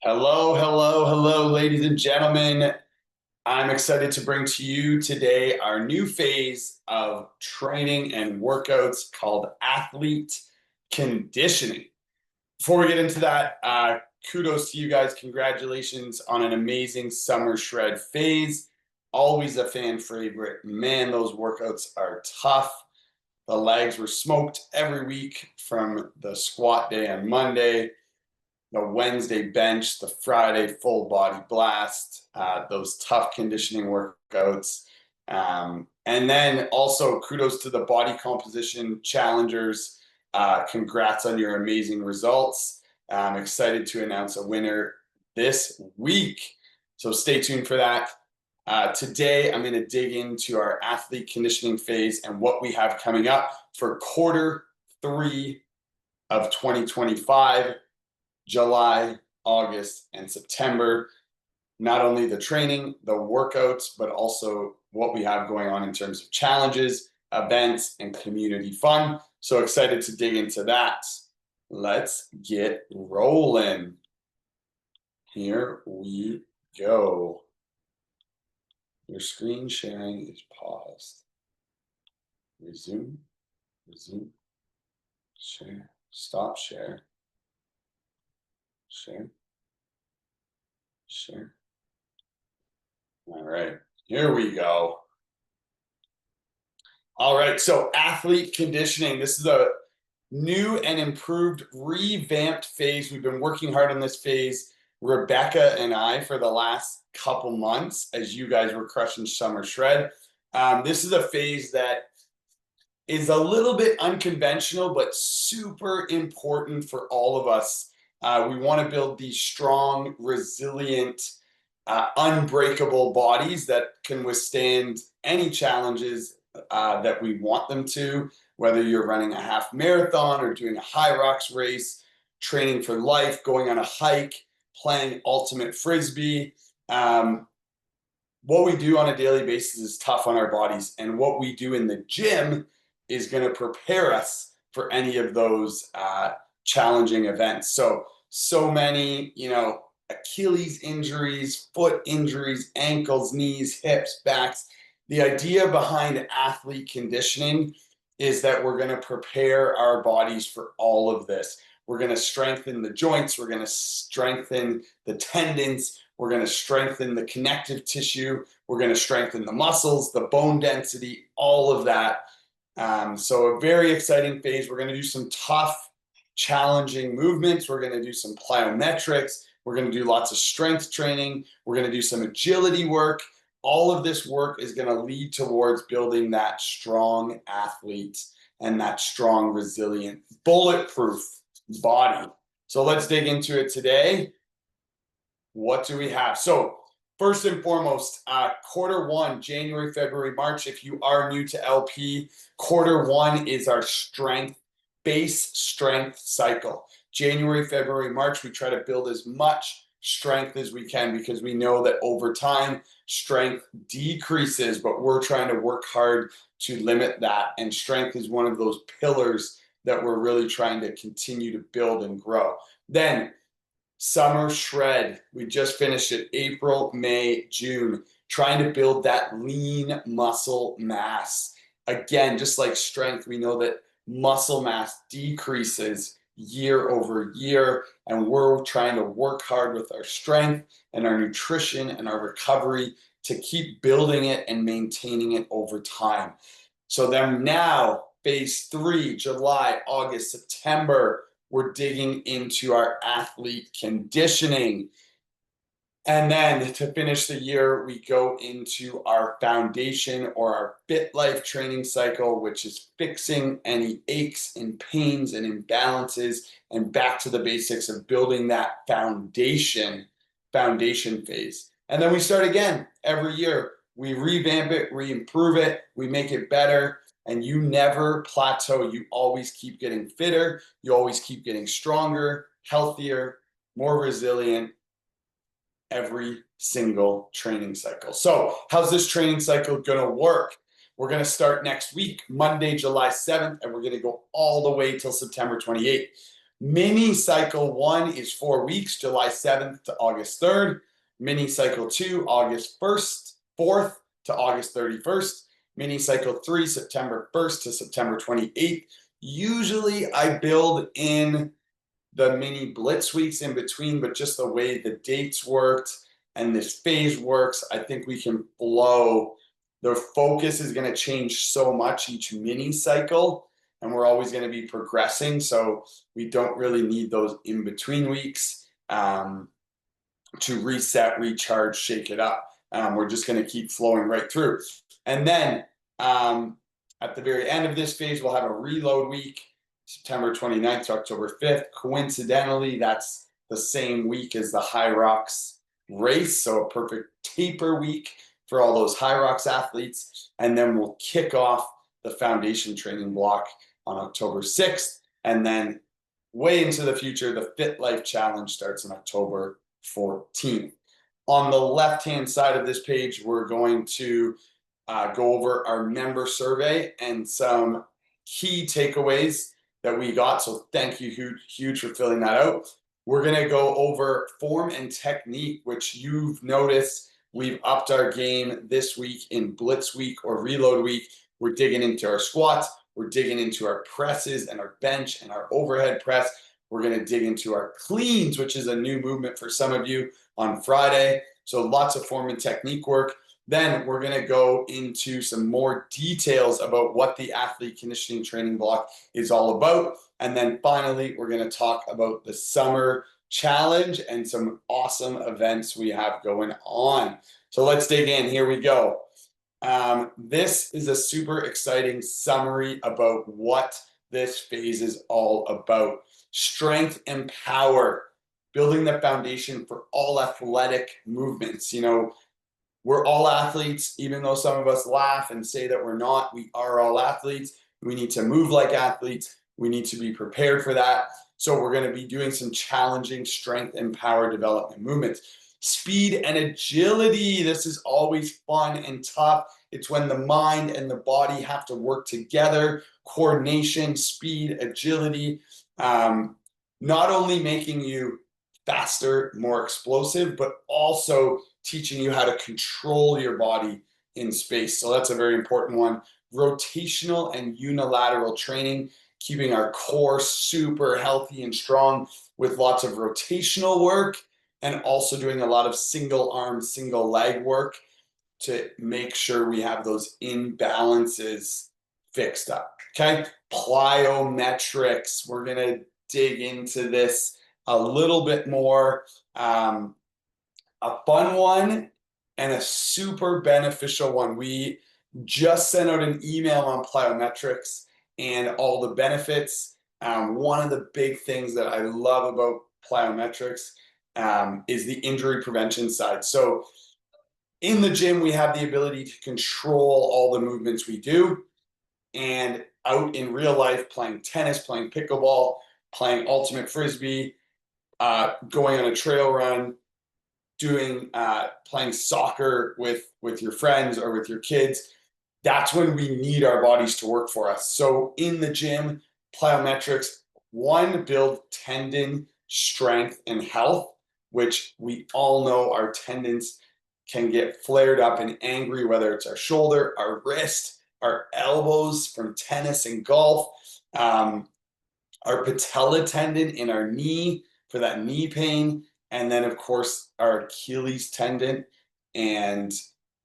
Hello, hello, hello, ladies and gentlemen. I'm excited to bring to you today our new phase of training and workouts called athlete conditioning. Before we get into that, kudos to you guys. Congratulations on an amazing summer shred phase. Always a fan favorite. Man, those workouts are tough. The legs were smoked every week from the squat day on Monday, the Wednesday bench, the Friday full body blast, those tough conditioning workouts. And then also kudos to the body composition challengers. Congrats on your amazing results. I'm excited to announce a winner this week. So stay tuned for that. Today, I'm going to dig into our athlete conditioning phase and what we have coming up for Q3 of 2025. July, August, and September. Not only the training, the workouts, but also what we have going on in terms of challenges, events, and community fun. So excited to dig into that. Let's get rolling. Here we go. Your screen sharing is paused. Resume, resume, share, stop share. Share. Share. All right, here we go. All right, so athlete conditioning. This is a new and improved, revamped phase. We've been working hard on this phase, Rebecca and I, for the last couple months as you guys were crushing summer shred. This is a phase that is a little bit unconventional, but super important for all of us. We want to build these strong, resilient, unbreakable bodies that can withstand any challenges that we want them to, whether you're running a half marathon or doing a high rocks race, training for life, going on a hike, playing ultimate frisbee. What we do on a daily basis is tough on our bodies, and what we do in the gym is going to prepare us for any of those challenging events. So many, Achilles injuries, foot injuries, ankles, knees, hips, backs. The idea behind athlete conditioning is that we're going to prepare our bodies for all of this. We're going to strengthen the joints. We're going to strengthen the tendons. We're going to strengthen the connective tissue. We're going to strengthen the muscles, the bone density, all of that. So a very exciting phase. We're going to do some tough, challenging movements. We're going to do some plyometrics. We're going to do lots of strength training. We're going to do some agility work. All of this work is going to lead towards building that strong athlete and that strong, resilient, bulletproof body. So let's dig into it today. What do we have? So first and foremost, Q1, January, February, March. If you are new to LP, Q1 is our base strength cycle. January, February, March, we try to build as much strength as we can because we know that over time, strength decreases, but we're trying to work hard to limit that. And strength is one of those pillars that we're really trying to continue to build and grow. Then summer shred, we just finished it, April, May, June, trying to build that lean muscle mass. Again, just like strength, we know that muscle mass decreases year over year, and we're trying to work hard with our strength and our nutrition and our recovery to keep building it and maintaining it over time. So then now, phase 3, July, August, September, we're digging into our athlete conditioning. And then to finish the year, we go into our foundation or our Fit Life training cycle, which is fixing any aches and pains and imbalances and back to the basics of building that foundation phase. And then we start again every year. We revamp it, we improve it, we make it better. And you never plateau. You always keep getting fitter. You always keep getting stronger, healthier, more resilient every single training cycle. So how's this training cycle going to work? We're going to start next week, Monday, July 7th, and we're going to go all the way till September 28th. Mini cycle 1 is 4 weeks, July 7th to August 3rd. Mini cycle 2, August 4th to August 31st. Mini cycle 3, September 1st to September 28th. Usually I build in the mini blitz weeks in between, but just the way the dates worked and this phase works, I think we can flow. The focus is going to change so much each mini cycle, and we're always going to be progressing. So we don't really need those in between weeks to reset, recharge, shake it up. We're just going to keep flowing right through. And then at the very end of this phase, we'll have a reload week, September 29th to October 5th. Coincidentally, that's the same week as the High Rocks race, so a perfect taper week for all those High Rocks athletes. And then we'll kick off the foundation training block on October 6th. And then way into the future, the Fit Life Challenge starts on October 14th. On the left-hand side of this page, we're going to go over our member survey and some key takeaways that we got. So thank you huge for filling that out. We're going to go over form and technique, which you've noticed we've upped our game this week in Blitz Week or Reload Week. We're digging into our squats. We're digging into our presses and our bench and our overhead press. We're going to dig into our cleans, which is a new movement for some of you on Friday. So lots of form and technique work. Then we're going to go into some more details about what the athlete conditioning training block is all about. And then finally, we're going to talk about the summer challenge and some awesome events we have going on. So let's dig in. Here we go. This is a super exciting summary about what this phase is all about. Strength and power, building the foundation for all athletic movements. You know, we're all athletes, even though some of us laugh and say that we're not. We are all athletes. We need to move like athletes. We need to be prepared for that. So we're going to be doing some challenging strength and power development movements. Speed and agility. This is always fun and tough. It's when the mind and the body have to work together. Coordination, speed, agility. Not only making you faster, more explosive, but also teaching you how to control your body in space. So that's a very important one. Rotational and unilateral training, keeping our core super healthy and strong with lots of rotational work, and also doing a lot of single arm, single leg work to make sure we have those imbalances fixed up. Okay. Plyometrics. We're going to dig into this a little bit more. A fun one and a super beneficial one. We just sent out an email on plyometrics and all the benefits. One of the big things that I love about plyometrics is the injury prevention side. So in the gym, we have the ability to control all the movements we do. And out in real life, playing tennis, playing pickleball, playing ultimate frisbee, going on a trail run, doing playing soccer with your friends or with your kids, that's when we need our bodies to work for us. So in the gym, plyometrics, one, build tendon strength and health, which we all know our tendons can get flared up and angry, whether it's our shoulder, our wrist, our elbows from tennis and golf, our patella tendon in our knee for that knee pain, and then, of course, our Achilles tendon and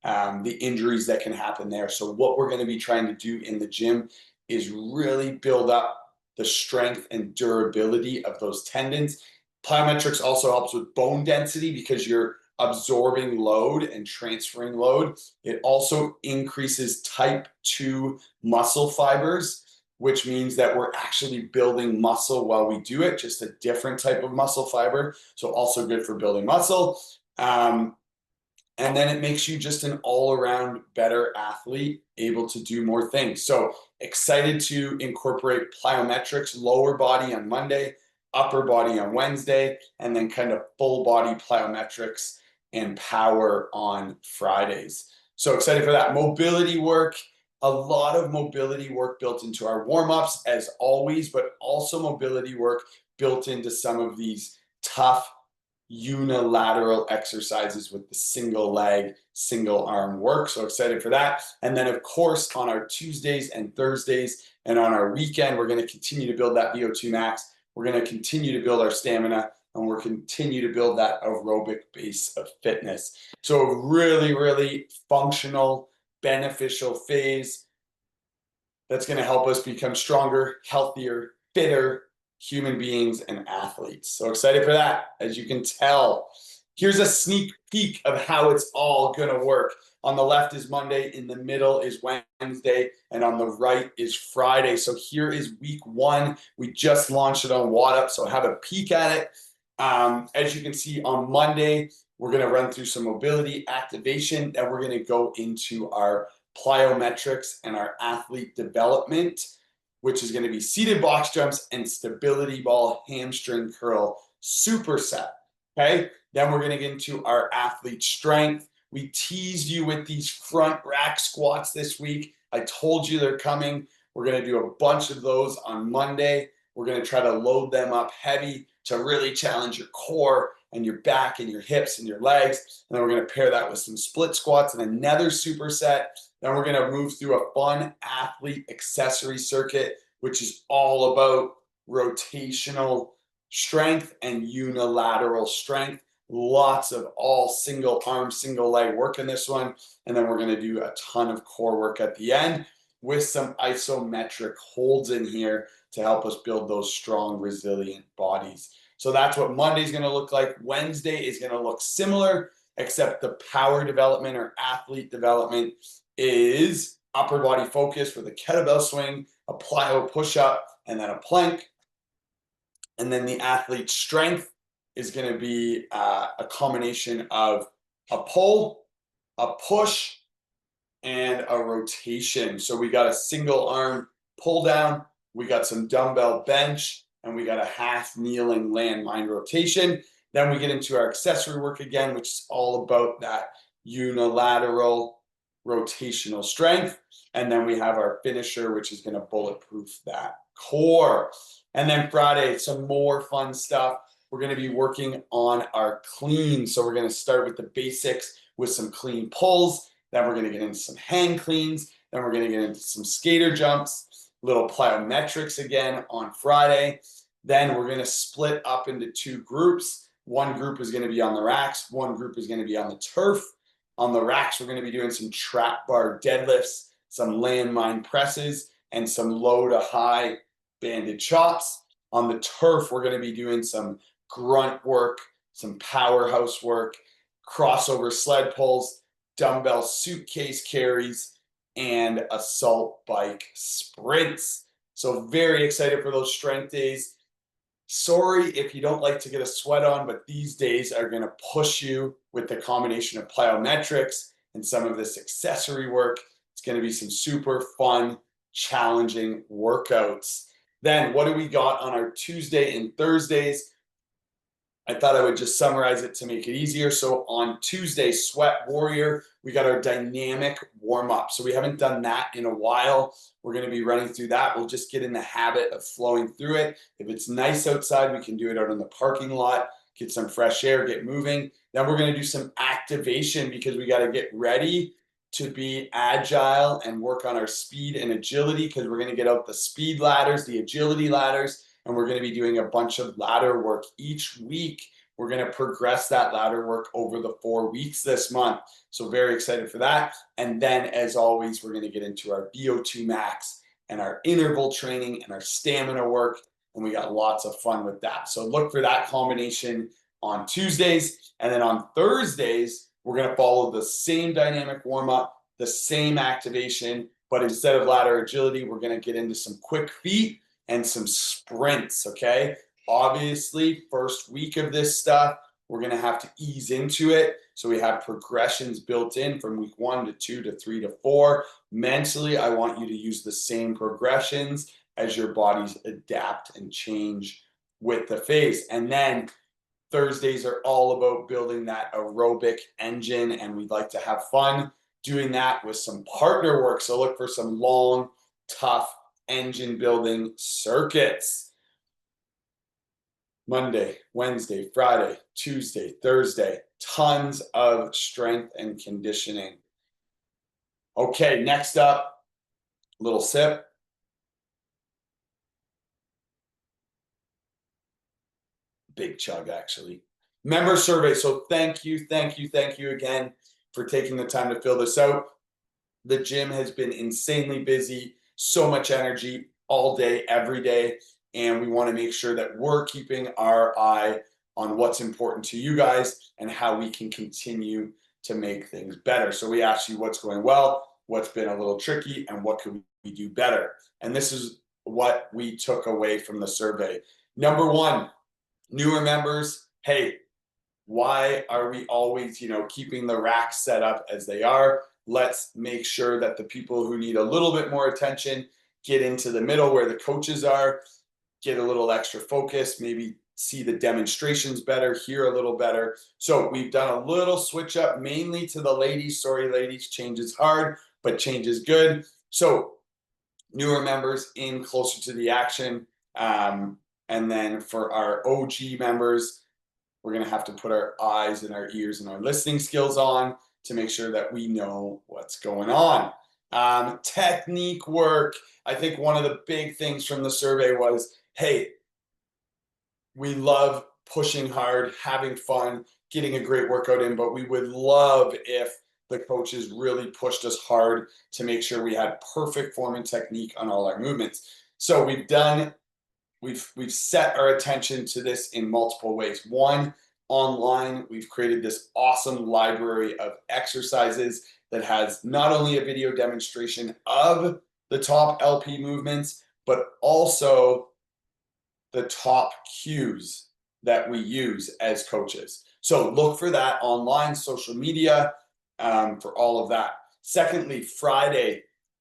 the injuries that can happen there. So what we're going to be trying to do in the gym is really build up the strength and durability of those tendons. Plyometrics also helps with bone density because you're absorbing load and transferring load. It also increases type 2 muscle fibers, which means that we're actually building muscle while we do it, just a different type of muscle fiber. So also good for building muscle. And then it makes you just an all-around better athlete, able to do more things. So excited to incorporate plyometrics, lower body on Monday, upper body on Wednesday, and then kind of full body plyometrics and power on Fridays. So excited for that. Mobility work. a lot of mobility work built into our warm-ups as always, but also mobility work built into some of these tough unilateral exercises with the single leg, single arm work. So excited for that. And then of course, on our Tuesdays and Thursdays and on our weekend, we're going to continue to build that VO2 max. We're going to continue to build our stamina, and we're continue to build that aerobic base of fitness. So a really, really functional, beneficial phase that's going to help us become stronger, healthier, fitter human beings and athletes. So excited for that. As you can tell, here's a sneak peek of how it's all going to work. On the left is Monday, in the middle is Wednesday, and on the right is Friday. So here is week 1. We just launched it on WADUP, so have a peek at it. As you can see, on Monday, we're going to run through some mobility activation, then we're going to go into our plyometrics and our athlete development, which is going to be seated box jumps and stability ball hamstring curl superset. Okay, then we're going to get into our athlete strength. We teased you with these front rack squats this week. I told you they're coming. We're going to do a bunch of those on Monday. We're going to try to load them up heavy to really challenge your core and your back and your hips and your legs. And then we're going to pair that with some split squats and another superset. Then we're going to move through a fun athlete accessory circuit, which is all about rotational strength and unilateral strength. Lots of all single arm, single leg work in this one. And then we're going to do a ton of core work at the end with some isometric holds in here to help us build those strong, resilient bodies. So that's what Monday's going to look like. Wednesday is going to look similar, except the power development or athlete development is upper body focus with a kettlebell swing, a plyo push-up, and then a plank. And then the athlete strength is going to be a combination of a pull, a push, and a rotation. So we got a single arm pull down, we got some dumbbell bench, and we got a half kneeling landmine rotation. Then we get into our accessory work again, which is all about that unilateral rotational strength. And then we have our finisher, which is going to bulletproof that core. And then Friday, some more fun stuff. We're going to be working on our clean. So we're going to start with the basics with some clean pulls. Then we're going to get into some hang cleans. Then we're going to get into some skater jumps, little plyometrics again on Friday. Then we're going to split up into 2 groups. One group is going to be on the racks. One group is going to be on the turf. On the racks, we're going to be doing some trap bar deadlifts, some landmine presses, and some low to high banded chops. On the turf, we're going to be doing some grunt work, some powerhouse work, crossover sled pulls, dumbbell suitcase carries, and assault bike sprints. So very excited for those strength days. Sorry if you don't like to get a sweat on, but these days are going to push you with the combination of plyometrics and some of this accessory work. It's going to be some super fun, challenging workouts. Then what do we got on our Tuesday and Thursdays? I thought I would just summarize it to make it easier. So on Tuesday, Sweat Warrior, we got our dynamic warm-up. So we haven't done that in a while. We're going to be running through that. We'll just get in the habit of flowing through it. If it's nice outside, we can do it out in the parking lot, get some fresh air, get moving. Then we're going to do some activation because we got to get ready to be agile and work on our speed and agility because we're going to get out the speed ladders, the agility ladders, and we're going to be doing a bunch of ladder work each week. We're going to progress that ladder work over the 4 weeks this month. So very excited for that. And then as always, we're going to get into our VO2 max and our interval training and our stamina work. And we got lots of fun with that. So look for that combination on Tuesdays. And then on Thursdays, we're going to follow the same dynamic warm-up, the same activation, but instead of ladder agility, we're going to get into some quick feet and some sprints, okay? Obviously, first week of this stuff, we're going to have to ease into it. So we have progressions built in from week 1 to 2 to 3 to 4. Mentally, I want you to use the same progressions as your bodies adapt and change with the phase. And then Thursdays are all about building that aerobic engine, and we'd like to have fun. doing that with some partner work. So look for some long, tough engine building circuits. Monday, Wednesday, Friday, Tuesday, Thursday, tons of strength and conditioning. Okay, next up, little sip. Big chug, actually. Member survey. So thank you again for taking the time to fill this out. The gym has been insanely busy, so much energy all day, every day. And we want to make sure that we're keeping our eye on what's important to you guys and how we can continue to make things better. So we asked you what's going well, what's been a little tricky, and what could we do better. And this is what we took away from the survey. Number one, newer members, hey, why are we always, keeping the racks set up as they are? Let's make sure that the people who need a little bit more attention get into the middle where the coaches are, get a little extra focus, maybe see the demonstrations better, hear a little better. So we've done a little switch up mainly to the ladies. Sorry, ladies, change is hard, but change is good. So newer members in closer to the action. And then for our OG members, we're going to have to put our eyes and our ears and our listening skills on to make sure that we know what's going on. Technique work. I think one of the big things from the survey was, hey, we love pushing hard, having fun, getting a great workout in, but we would love if the coaches really pushed us hard to make sure we had perfect form and technique on all our movements. So we've set our attention to this in multiple ways. One, online, we've created this awesome library of exercises that has not only a video demonstration of the top LP movements, but also the top cues that we use as coaches. So look for that online, social media, for all of that. Secondly,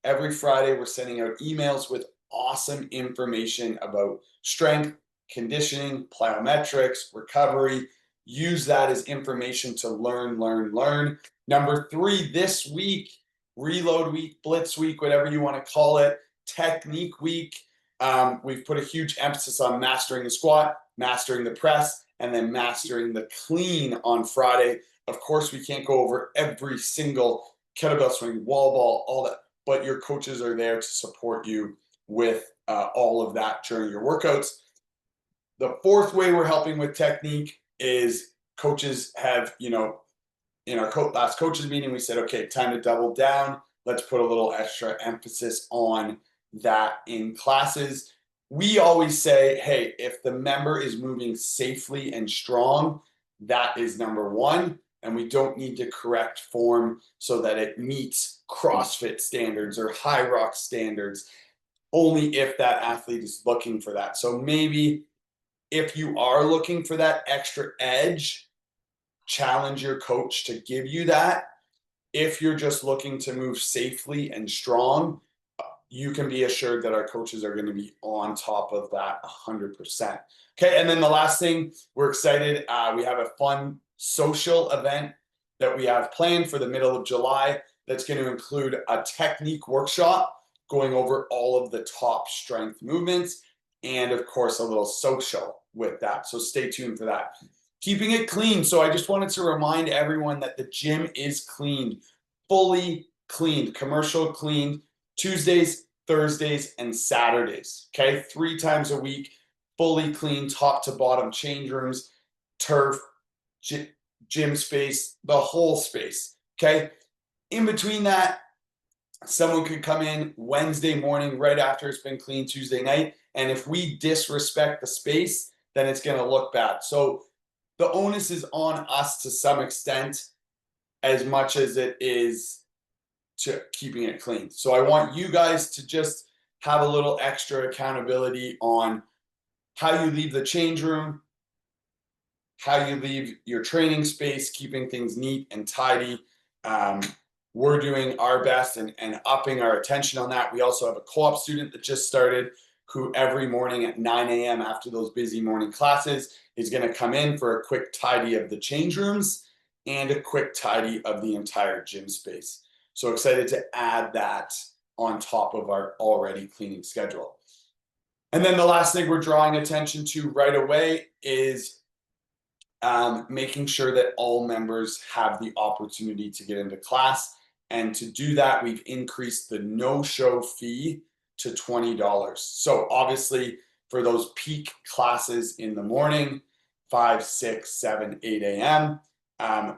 every Friday, we're sending out emails with awesome information about strength, conditioning, plyometrics, recovery. Use that as information to learn. Number 3, this week, reload week, blitz week, whatever you want to call it, technique week. We've put a huge emphasis on mastering the squat, mastering the press, and then mastering the clean on Friday. Of course, we can't go over every single kettlebell swing, wall ball, all that, but your coaches are there to support you with all of that during your workouts. The fourth way we're helping with technique is coaches have, in our last coaches meeting, we said, okay, time to double down. Let's put a little extra emphasis on that in classes. We always say, hey, if the member is moving safely and strong, that is number one. And we don't need to correct form so that it meets CrossFit standards or High Rock standards, only if that athlete is looking for that. So maybe if you are looking for that extra edge, challenge your coach to give you that. If you're just looking to move safely and strong, you can be assured that our coaches are going to be on top of that 100%. Okay, and then the last thing, we're excited. We have a fun social event that we have planned for the middle of July that's going to include a technique workshop going over all of the top strength movements, and of course a little social with that. So stay tuned for that. Keeping it clean. So I just wanted to remind everyone that the gym is cleaned, fully cleaned, commercial cleaned, Tuesdays, Thursdays, and Saturdays. Okay, 3 times a week, fully clean, top to bottom, change rooms, turf, gym space, the whole space. Okay, in between that, someone could come in Wednesday morning right after it's been cleaned Tuesday night, and if we disrespect the space, then it's going to look bad. So the onus is on us to some extent, as much as it is to keeping it clean. So I want you guys to just have a little extra accountability on how you leave the change room, how you leave your training space, keeping things neat and tidy. We're doing our best and upping our attention on that. We also have a co-op student that just started who every morning at 9 a.m. after those busy morning classes is going to come in for a quick tidy of the change rooms and a quick tidy of the entire gym space. So excited to add that on top of our already cleaning schedule. And then the last thing we're drawing attention to right away is making sure that all members have the opportunity to get into class. And to do that, we've increased the no-show fee to $20. So obviously, for those peak classes in the morning, 5, 6, 7, 8 a.m.,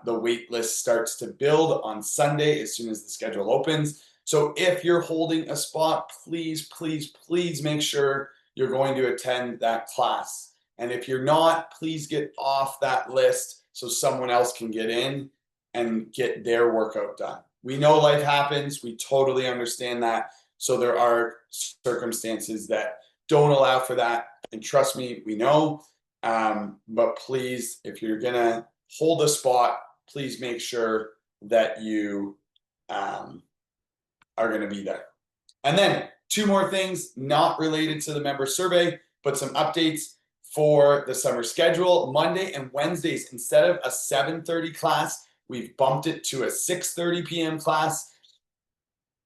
the wait list starts to build on Sunday as soon as the schedule opens. So if you're holding a spot, please, please, please make sure you're going to attend that class. And if you're not, please get off that list so someone else can get in and get their workout done. We know life happens. We totally understand that. So there are circumstances that don't allow for that. And trust me, we know. But please, if you're going to hold a spot, please make sure that you are going to be there. And then 2 more things not related to the member survey, but some updates for the summer schedule. Monday and Wednesdays, instead of a 7:30 class, we've bumped it to a 6:30 p.m. class.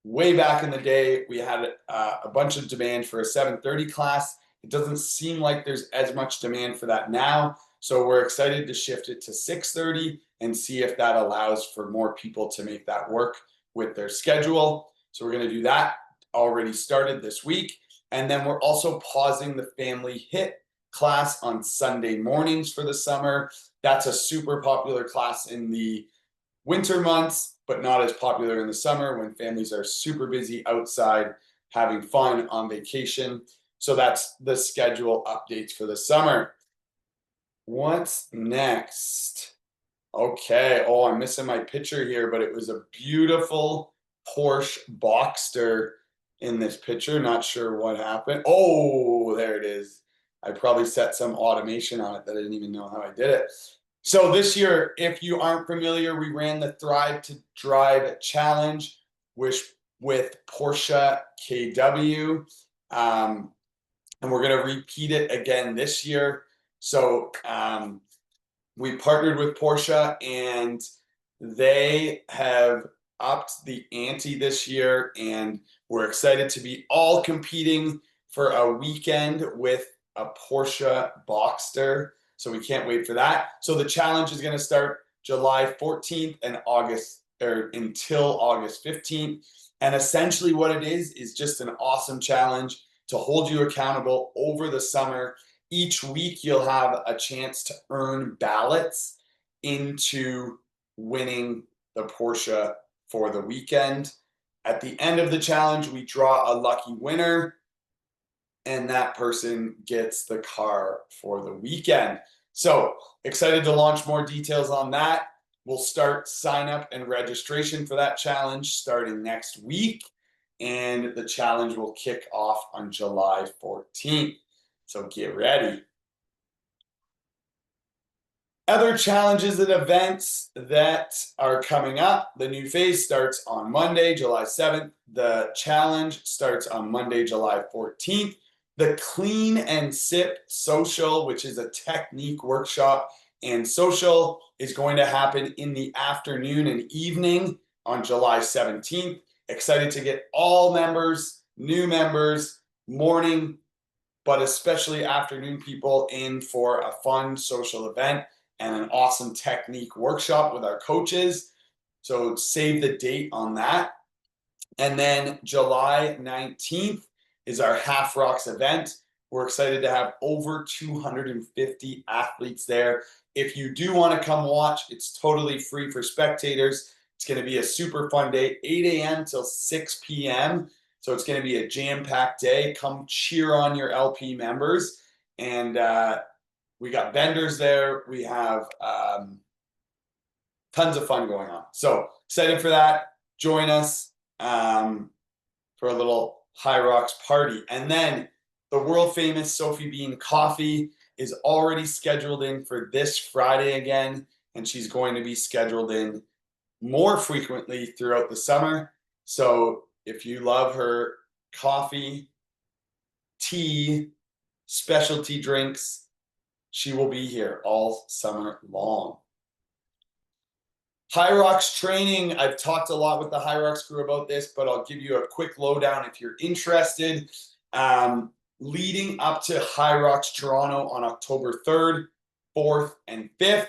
Way back in the day, we had a bunch of demand for a 7:30 class. It doesn't seem like there's as much demand for that now. So we're excited to shift it to 6:30 and see if that allows for more people to make that work with their schedule. So we're going to do that. Already started this week. And then we're also pausing the family HIIT class on Sunday mornings for the summer. That's a super popular class in the winter months, but not as popular in the summer when families are super busy outside having fun on vacation. So that's the schedule updates for the summer. What's next? Okay. Oh, I'm missing my picture here, but it was a beautiful Porsche Boxster in this picture. Not sure what happened. Oh, there it is. I probably set some automation on it that I didn't even know how I did it. So this year, if you aren't familiar, we ran the Thrive to Drive Challenge with Porsche KW. And we're going to repeat it again this year. So we partnered with Porsche and they have upped the ante this year. And we're excited to be all competing for a weekend with a Porsche Boxster. So we can't wait for that. So the challenge is going to start July 14th and until August 15th. And essentially what it is just an awesome challenge to hold you accountable over the summer. Each week you'll have a chance to earn ballots into winning the Porsche for the weekend. At the end of the challenge, we draw a lucky winner, and that person gets the car for the weekend. So excited to launch more details on that. We'll start sign up and registration for that challenge starting next week. And the challenge will kick off on July 14th. So get ready. Other challenges and events that are coming up. The new phase starts on Monday, July 7th. The challenge starts on Monday, July 14th. The Clean and Sip Social, which is a technique workshop and social, is going to happen in the afternoon and evening on July 17th. Excited to get all members, new members, morning, but especially afternoon people in for a fun social event and an awesome technique workshop with our coaches. So save the date on that. And then July 19th is our Half Rocks event. We're excited to have over 250 athletes there. If you do want to come watch, it's totally free for spectators. It's going to be a super fun day, 8 a.m. till 6 p.m. So it's going to be a jam-packed day. Come cheer on your LP members. And we got vendors there. We have tons of fun going on. So excited for that. Join us for a little High Rocks party. And then the world famous Sophie Bean Coffee is already scheduled in for this Friday again. And she's going to be scheduled in more frequently throughout the summer. So if you love her coffee, tea, specialty drinks, she will be here all summer long. High Rocks training, I've talked a lot with the High Rocks crew about this, but I'll give you a quick lowdown if you're interested. Leading up to High Rocks Toronto on October 3rd, 4th, and 5th,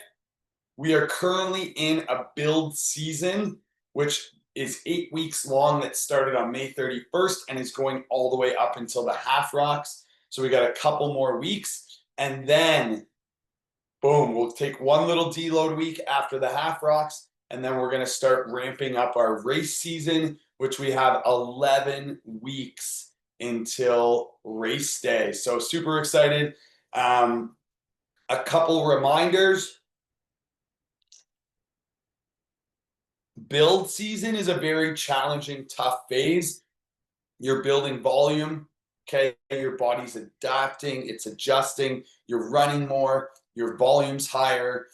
we are currently in a build season, which is 8 weeks long, that started on May 31st and is going all the way up until the Half Rocks. So we got a couple more weeks, and then boom, we'll take one little deload week after the Half Rocks, and then we're going to start ramping up our race season, which we have 11 weeks until race day. So super excited. A couple reminders. Build season is a very challenging, tough phase. You're building volume. Okay, your body's adapting, it's adjusting, you're running more, your volume's higher,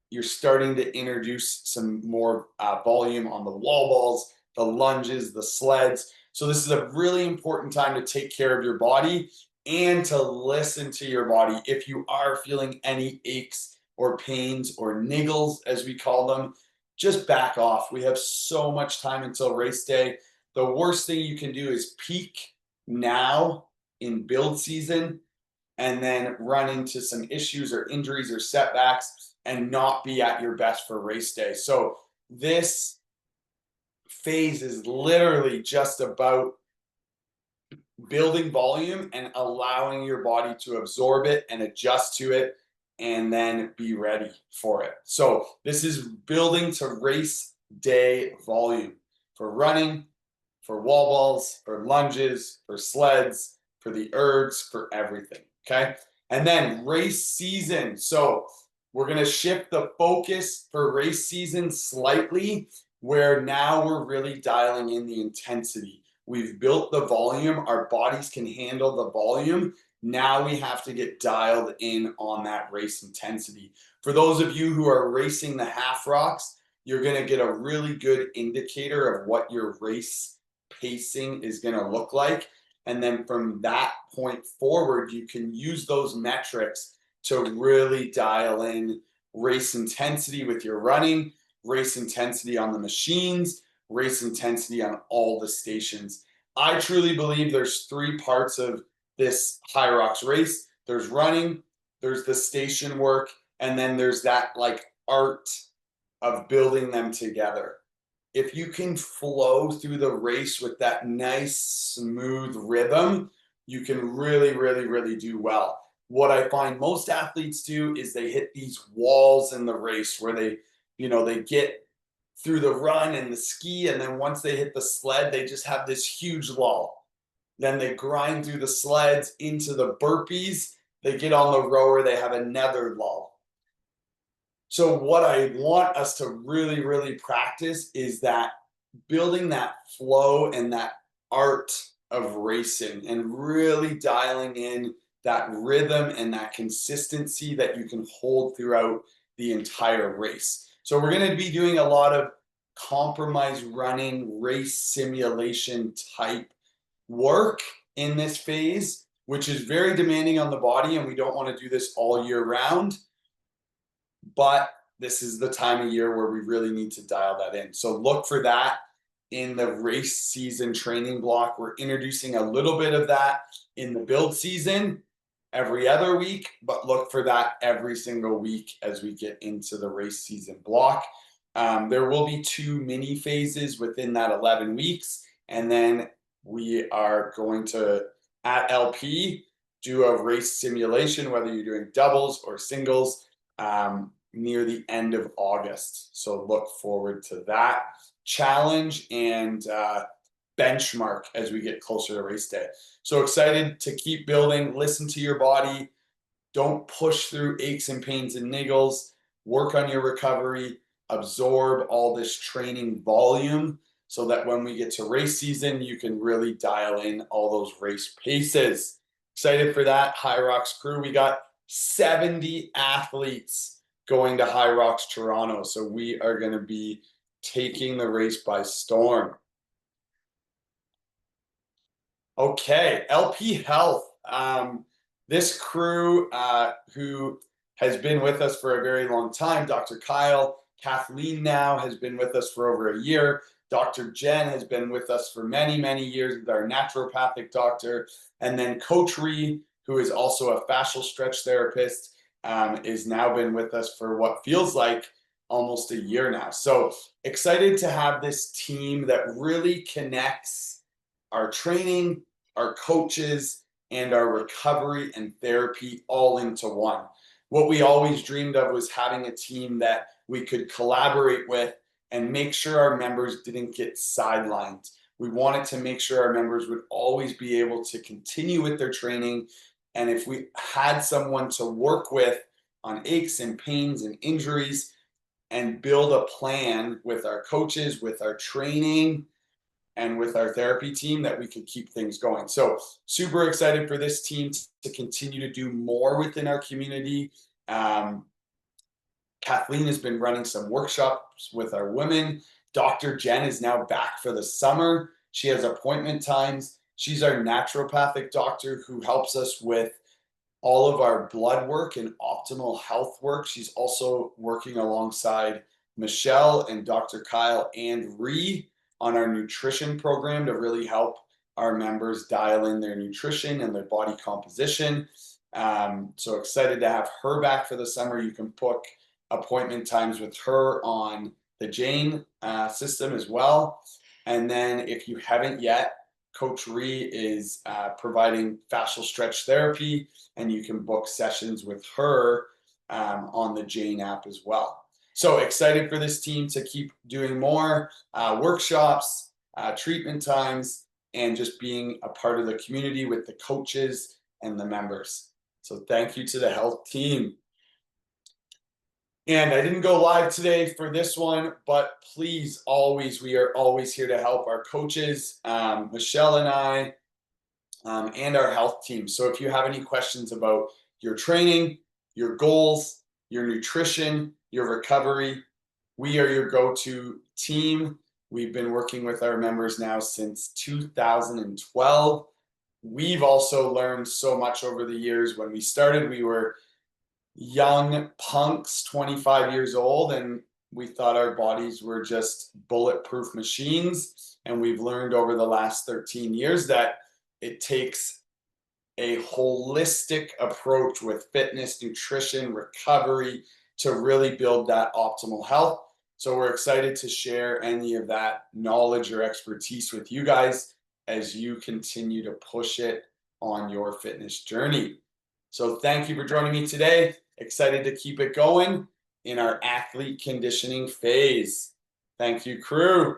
you're starting to introduce some more volume on the wall balls, the lunges, the sleds. So this is a really important time to take care of your body and to listen to your body. If you are feeling any aches or pains or niggles, as we call them, just back off. We have so much time until race day. The worst thing you can do is peak now in build season and then run into some issues or injuries or setbacks and not be at your best for race day. So this phase is literally just about building volume and allowing your body to absorb it and adjust to it and then be ready for it. So this is building to race day volume for running, for wall balls, for lunges, for sleds, for the ergs, for everything. Okay. And then race season. So we're going to shift the focus for race season slightly, where now we're really dialing in the intensity. We've built the volume, our bodies can handle the volume. Now we have to get dialed in on that race intensity. For those of you who are racing the Half Rocks, you're going to get a really good indicator of what your race pacing is going to look like. And then from that point forward, you can use those metrics to really dial in race intensity with your running, race intensity on the machines, race intensity on all the stations. I truly believe there's three parts of this High Rocks race. There's running, there's the station work, and then there's that like art of building them together. If you can flow through the race with that nice, smooth rhythm, you can really, really, really do well. What I find most athletes do is they hit these walls in the race where they get through the run and the ski, and then once they hit the sled, they just have this huge lull. Then they grind through the sleds into the burpees. They get on the rower, they have another lull. So what I want us to really, really practice is that building that flow and that art of racing and really dialing in that rhythm and that consistency that you can hold throughout the entire race. So we're going to be doing a lot of compromise running, race simulation type work in this phase, which is very demanding on the body, and we don't want to do this all year round. But this is the time of year where we really need to dial that in. So look for that in the race season training block. We're introducing a little bit of that in the build season every other week, but look for that every single week as we get into the race season block. There will be 2 mini phases within that 11 weeks. And then we are going to, at LP, do a race simulation, whether you're doing doubles or singles, near the end of August. So look forward to that challenge and benchmark as we get closer to race day. So excited to keep building. Listen to your body. Don't push through aches and pains and niggles. Work on your recovery. Absorb all this training volume so that when we get to race season, you can really dial in all those race paces. Excited for that. High Rocks crew. We got 70 athletes going to High Rocks Toronto. So we are going to be taking the race by storm. Okay, LP Health. This crew who has been with us for a very long time, Dr. Kyle, Kathleen now has been with us for over a year. Dr. Jen has been with us for many, many years with our naturopathic doctor. And then Coach Ree, who is also a fascial stretch therapist, is now been with us for what feels like almost a year now. So excited to have this team that really connects our training, our coaches, and our recovery and therapy all into one. What we always dreamed of was having a team that we could collaborate with and make sure our members didn't get sidelined. We wanted to make sure our members would always be able to continue with their training. And if we had someone to work with on aches and pains and injuries and build a plan with our coaches, with our training, and with our therapy team, that we could keep things going. So super excited for this team to continue to do more within our community. Kathleen has been running some workshops with our women. Dr. Jen is now back for the summer. She has appointment times. She's our naturopathic doctor who helps us with all of our blood work and optimal health work. She's also working alongside Michelle and Dr. Kyle and Ree on our nutrition program to really help our members dial in their nutrition and their body composition. So excited to have her back for the summer. You can book appointment times with her on the Jane system as well. And then if you haven't yet, Coach Ree is providing fascial stretch therapy, and you can book sessions with her on the Jane app as well. So excited for this team to keep doing more workshops, treatment times, and just being a part of the community with the coaches and the members. So thank you to the health team. And I didn't go live today for this one, but please, we are always here to help our coaches, Michelle and I, and our health team. So if you have any questions about your training, your goals, your nutrition, your recovery, we are your go-to team. We've been working with our members now since 2012. We've also learned so much over the years. When we started, we were young punks, 25 years old, and we thought our bodies were just bulletproof machines. And we've learned over the last 13 years that it takes a holistic approach with fitness, nutrition, recovery to really build that optimal health. So we're excited to share any of that knowledge or expertise with you guys as you continue to push it on your fitness journey. So thank you for joining me today. Excited to keep it going in our athlete conditioning phase. Thank you, crew.